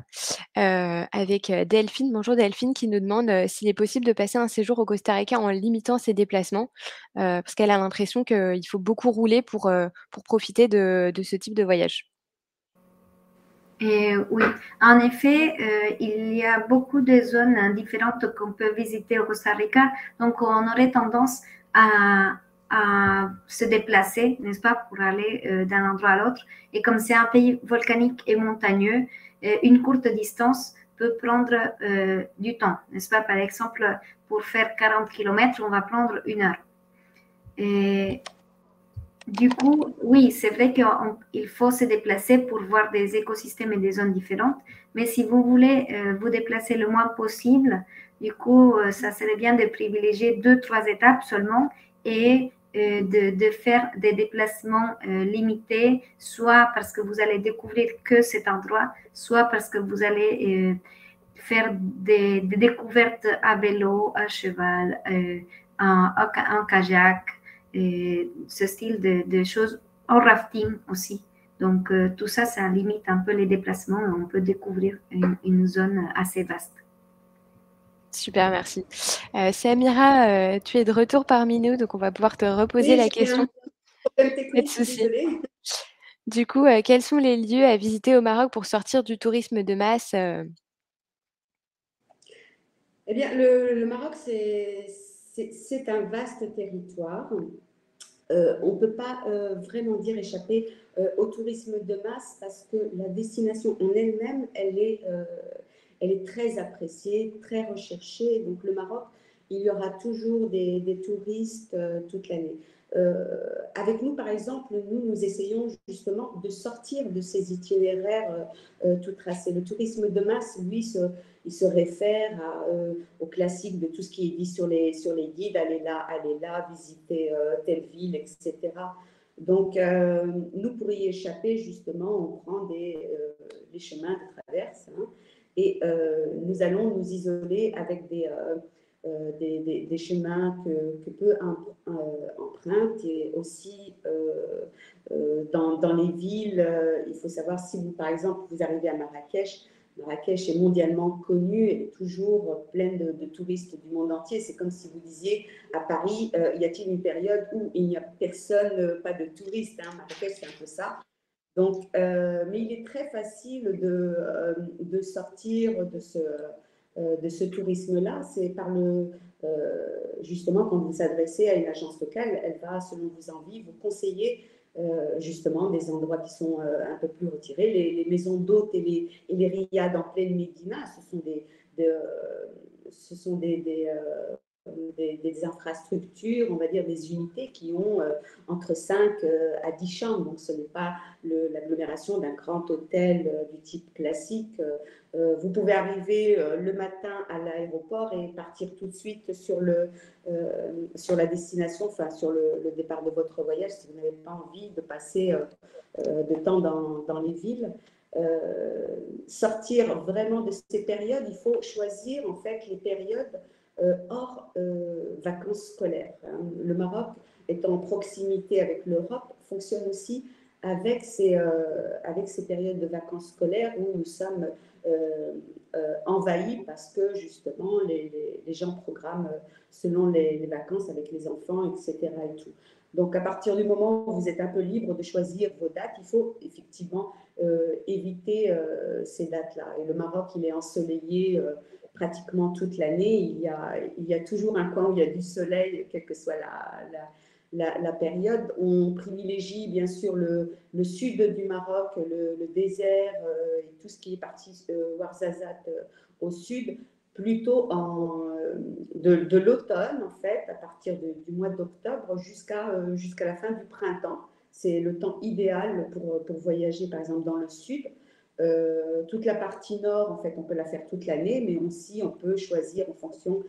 avec Delphine. Bonjour Delphine, qui nous demande s'il est possible de passer un séjour au Costa Rica en limitant ses déplacements, parce qu'elle a l'impression qu'il faut beaucoup rouler pour profiter de ce type de voyage. Oui, en effet, il y a beaucoup de zones différentes qu'on peut visiter au Costa Rica, donc on aurait tendance à se déplacer, n'est-ce pas, pour aller d'un endroit à l'autre. Et comme c'est un pays volcanique et montagneux, une courte distance peut prendre du temps, n'est-ce pas? Par exemple, pour faire 40 km, on va prendre 1 heure. Et du coup, oui, c'est vrai qu'il faut se déplacer pour voir des écosystèmes et des zones différentes, mais si vous voulez vous déplacer le moins possible, du coup, ça serait bien de privilégier 2-3 étapes seulement et de faire des déplacements limités, soit parce que vous allez découvrir que cet endroit, soit parce que vous allez faire des découvertes à vélo, à cheval, en kayak, et ce style de choses, en rafting aussi. Donc, tout ça, ça limite un peu les déplacements. On peut découvrir une zone assez vaste. Super, merci. Samira, tu es de retour parmi nous, donc on va pouvoir te reposer la question. Problème Pas de technique, souci. désolée. Du coup, quels sont les lieux à visiter au Maroc pour sortir du tourisme de masse Eh bien, le Maroc, c'est un vaste territoire. On ne peut pas vraiment dire échapper au tourisme de masse parce que la destination en elle-même, elle est très appréciée, très recherchée. Donc le Maroc, il y aura toujours des touristes toute l'année. Avec nous, par exemple, nous essayons justement de sortir de ces itinéraires tout tracés. Le tourisme de masse, lui, il se réfère au classique de tout ce qui est dit sur les guides, allez là, visiter telle ville, etc. Donc, nous, pour y échapper, justement, on prend les chemins de traverse, hein, et nous allons nous isoler avec des chemins que peu empruntent, et aussi dans les villes. Il faut savoir, si vous, par exemple, vous arrivez à Marrakech, Marrakech est mondialement connue, elle est toujours pleine de touristes du monde entier. C'est comme si vous disiez à Paris, y a-t-il une période où il n'y a personne, pas de touristes, hein? Marrakech, c'est un peu ça. Donc, mais il est très facile de sortir de ce tourisme-là. C'est justement, quand vous vous adressez à une agence locale, elle va, selon vos envies, vous conseiller justement des endroits qui sont un peu plus retirés. Les maisons d'hôtes et les riads en pleine Médina, ce sont des infrastructures, on va dire des unités qui ont entre 5 à 10 chambres. Donc, ce n'est pas l'agglomération d'un grand hôtel du type classique. Vous pouvez arriver le matin à l'aéroport et partir tout de suite sur la destination, enfin sur le départ de votre voyage, si vous n'avez pas envie de passer de temps dans les villes. Sortir vraiment de ces périodes, il faut choisir en fait les périodes hors vacances scolaires, hein. Le Maroc, étant en proximité avec l'Europe, fonctionne aussi avec ces périodes de vacances scolaires où nous sommes envahis parce que justement les gens programment selon les vacances avec les enfants, etc. et tout. Donc à partir du moment où vous êtes un peu libre de choisir vos dates, il faut effectivement éviter ces dates-là. Et le Maroc, il est ensoleillé pratiquement toute l'année. Il y a toujours un coin où il y a du soleil, quelle que soit la période. On privilégie bien sûr le sud du Maroc, le désert et tout ce qui est parti Ouarzazate au sud, plutôt de l'automne, en fait, à partir du mois d'octobre jusqu'à la fin du printemps. C'est le temps idéal pour voyager, par exemple, dans le sud. Toute la partie nord, en fait, on peut la faire toute l'année, mais aussi on peut choisir en fonction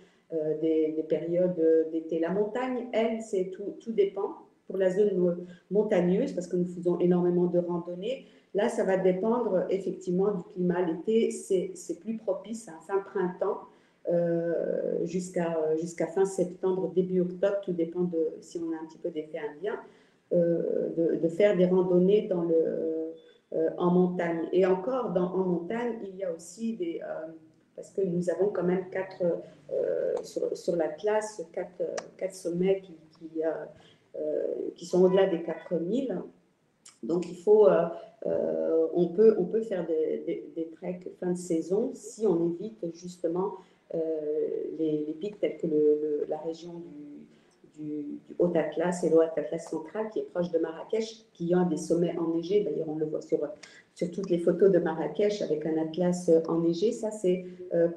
des périodes d'été. La montagne, elle, tout dépend. Pour la zone montagneuse, parce que nous faisons énormément de randonnées, là, ça va dépendre effectivement du climat. L'été, c'est plus propice, à fin printemps jusqu'à fin septembre, début octobre, tout dépend si on a un petit peu d'effet indien, de faire des randonnées en montagne. Et encore, en montagne, il y a aussi des... parce que nous avons quand même sur la classe, quatre sommets qui sont au-delà des 4000. Donc, on peut faire des treks fin de saison si on évite justement les pics tels que la région du Haut-Atlas et le Haut-Atlas central qui est proche de Marrakech, qui a des sommets enneigés. D'ailleurs, on le voit sur toutes les photos de Marrakech avec un atlas enneigé. Ça, c'est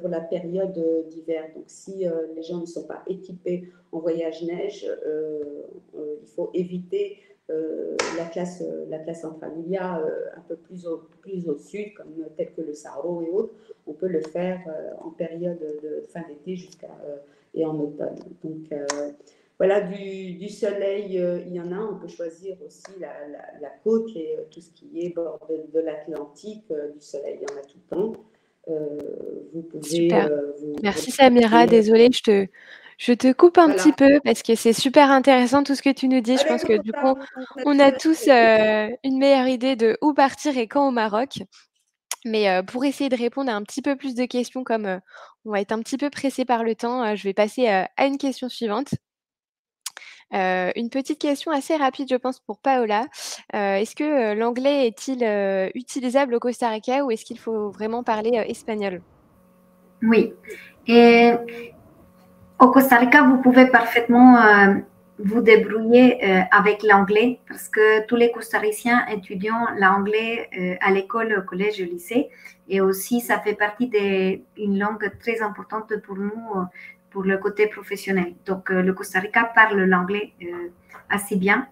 pour la période d'hiver. Donc, si les gens ne sont pas équipés en voyage neige, il faut éviter la classe centrale. Il y a un peu plus au sud, tel que le Sahara et autres, on peut le faire en période de fin d'été et en automne. Donc, voilà, du soleil, il y en a. On peut choisir aussi la côte et tout ce qui est bord de l'Atlantique. Du soleil, il y en a tout le temps. Vous pouvez... Super. Merci Samira, désolée, je te coupe un petit peu parce que c'est super intéressant tout ce que tu nous dis. Je pense que du coup, on a tous une meilleure idée de où partir et quand au Maroc. Mais pour essayer de répondre à un petit peu plus de questions, comme on va être un petit peu pressé par le temps, je vais passer à une question suivante. Une petite question assez rapide, je pense, pour Paola. Est-ce que l'anglais est-il utilisable au Costa Rica ou est-ce qu'il faut vraiment parler espagnol? Oui. Et au Costa Rica, vous pouvez parfaitement vous débrouiller avec l'anglais parce que tous les costariciens étudient l'anglais à l'école, au collège, au lycée. Et aussi, ça fait partie d'une langue très importante pour nous, pour le côté professionnel. Donc, le Costa Rica parle l'anglais assez bien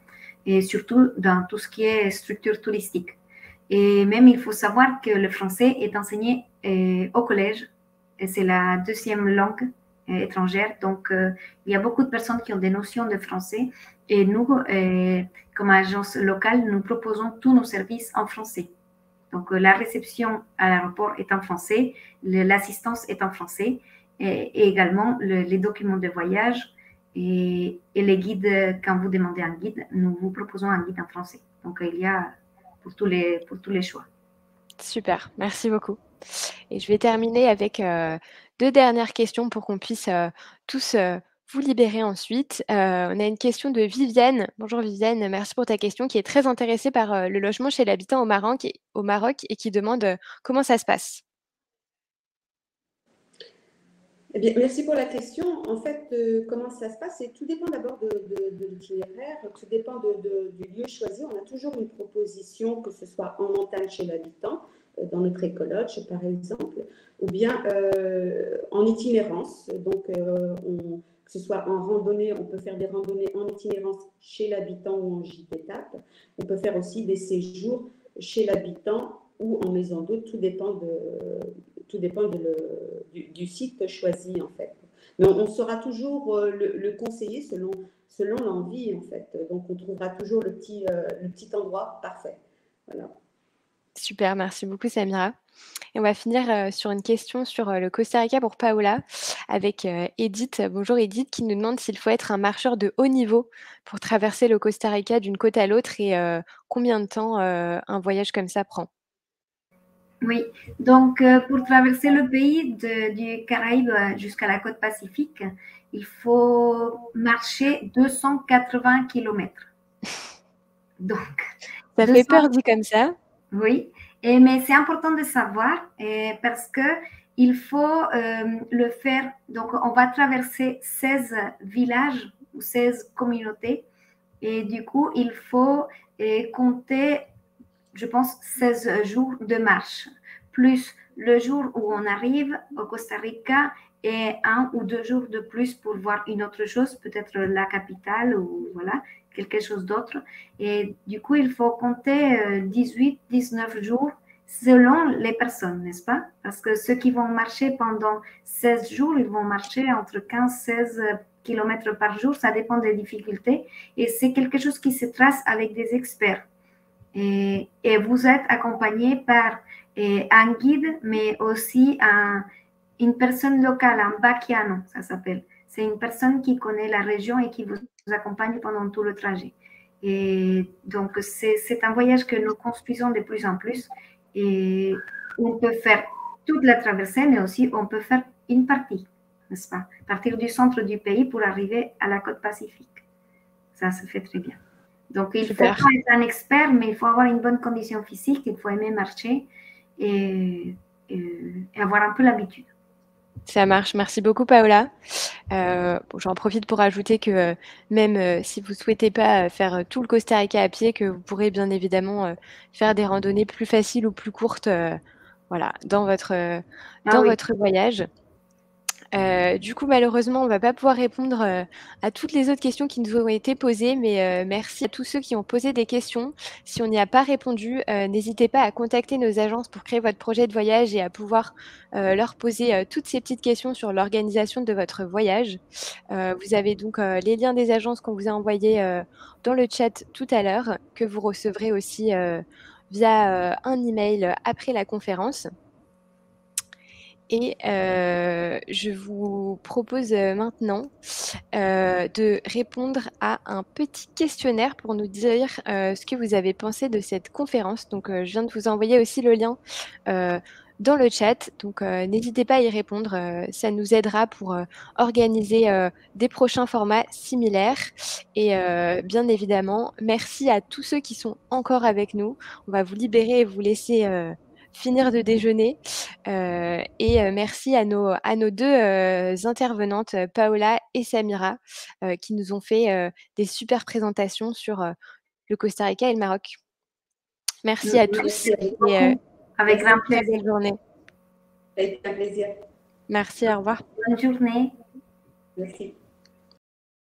et surtout dans tout ce qui est structure touristique. Et même, il faut savoir que le français est enseigné au collège et c'est la deuxième langue étrangère. Donc, il y a beaucoup de personnes qui ont des notions de français et nous, comme agence locale, nous proposons tous nos services en français. Donc, la réception à l'aéroport est en français, l'assistance est en français et également les documents de voyage et les guides. Quand vous demandez un guide, nous vous proposons un guide en français. Donc, il y a pour tous les choix. Super, merci beaucoup. Et je vais terminer avec 2 dernières questions pour qu'on puisse tous vous libérer ensuite. On a une question de Viviane. Bonjour Viviane, merci pour ta question, qui est très intéressée par le logement chez l'habitant au Maroc et qui demande comment ça se passe. Eh bien, merci pour la question. En fait, comment ça se passe? Tout dépend d'abord de l'itinéraire, tout dépend du lieu choisi. On a toujours une proposition, que ce soit en montagne chez l'habitant, dans notre écologe par exemple, ou bien en itinérance. Donc, que ce soit en randonnée, on peut faire des randonnées en itinérance chez l'habitant ou en gîte étape. On peut faire aussi des séjours chez l'habitant ou en maison d'hôte, tout dépend du site choisi en fait. Mais on saura toujours le conseiller selon l'envie en fait. Donc on trouvera toujours le petit endroit parfait. Voilà. Super, merci beaucoup Samira. Et on va finir sur une question sur le Costa Rica pour Paola avec Edith. Bonjour Edith, qui nous demande s'il faut être un marcheur de haut niveau pour traverser le Costa Rica d'une côte à l'autre et combien de temps un voyage comme ça prend. Oui, donc pour traverser le pays du Caraïbe jusqu'à la côte Pacifique, il faut marcher 280 km. Donc, ça fait peur dit comme ça. Oui, mais c'est important de savoir parce que il faut le faire. Donc, on va traverser 16 villages ou 16 communautés et du coup, il faut compter, je pense, 16 jours de marche, plus le jour où on arrive au Costa Rica et 1 ou 2 jours de plus pour voir une autre chose, peut-être la capitale ou voilà, quelque chose d'autre. Et du coup, il faut compter 18, 19 jours selon les personnes, n'est-ce pas? Parce que ceux qui vont marcher pendant 16 jours, ils vont marcher entre 15 16 km par jour, ça dépend des difficultés. Et c'est quelque chose qui se trace avec des experts. Et vous êtes accompagné par un guide, mais aussi une personne locale, un baquiano, ça s'appelle. C'est une personne qui connaît la région et qui vous accompagne pendant tout le trajet. Et donc, c'est un voyage que nous construisons de plus en plus. Et on peut faire toute la traversée, mais aussi on peut faire une partie, n'est-ce pas? Partir du centre du pays pour arriver à la côte pacifique. Ça se fait très bien. Donc, il ne faut pas être un expert, mais il faut avoir une bonne condition physique, il faut aimer marcher et avoir un peu l'habitude. Ça marche. Merci beaucoup, Paola. J'en profite pour ajouter que même si vous ne souhaitez pas faire tout le Costa Rica à pied, que vous pourrez bien évidemment faire des randonnées plus faciles ou plus courtes voilà, dans votre voyage. Du coup, malheureusement, on ne va pas pouvoir répondre à toutes les autres questions qui nous ont été posées, mais merci à tous ceux qui ont posé des questions. Si on n'y a pas répondu, n'hésitez pas à contacter nos agences pour créer votre projet de voyage et à pouvoir leur poser toutes ces petites questions sur l'organisation de votre voyage. Vous avez donc les liens des agences qu'on vous a envoyés dans le chat tout à l'heure, que vous recevrez aussi via un email après la conférence. Et je vous propose maintenant de répondre à un petit questionnaire pour nous dire ce que vous avez pensé de cette conférence. Donc, je viens de vous envoyer aussi le lien dans le chat. Donc, n'hésitez pas à y répondre. Ça nous aidera pour organiser des prochains formats similaires. Et bien évidemment, merci à tous ceux qui sont encore avec nous. On va vous libérer et vous laisser finir de déjeuner. Et merci à nos deux intervenantes, Paola et Samira, qui nous ont fait des super présentations sur le Costa Rica et le Maroc. Merci à tous. Et, avec grand plaisir. Belle journée. Avec un plaisir. Merci, au revoir. Bonne journée. Merci.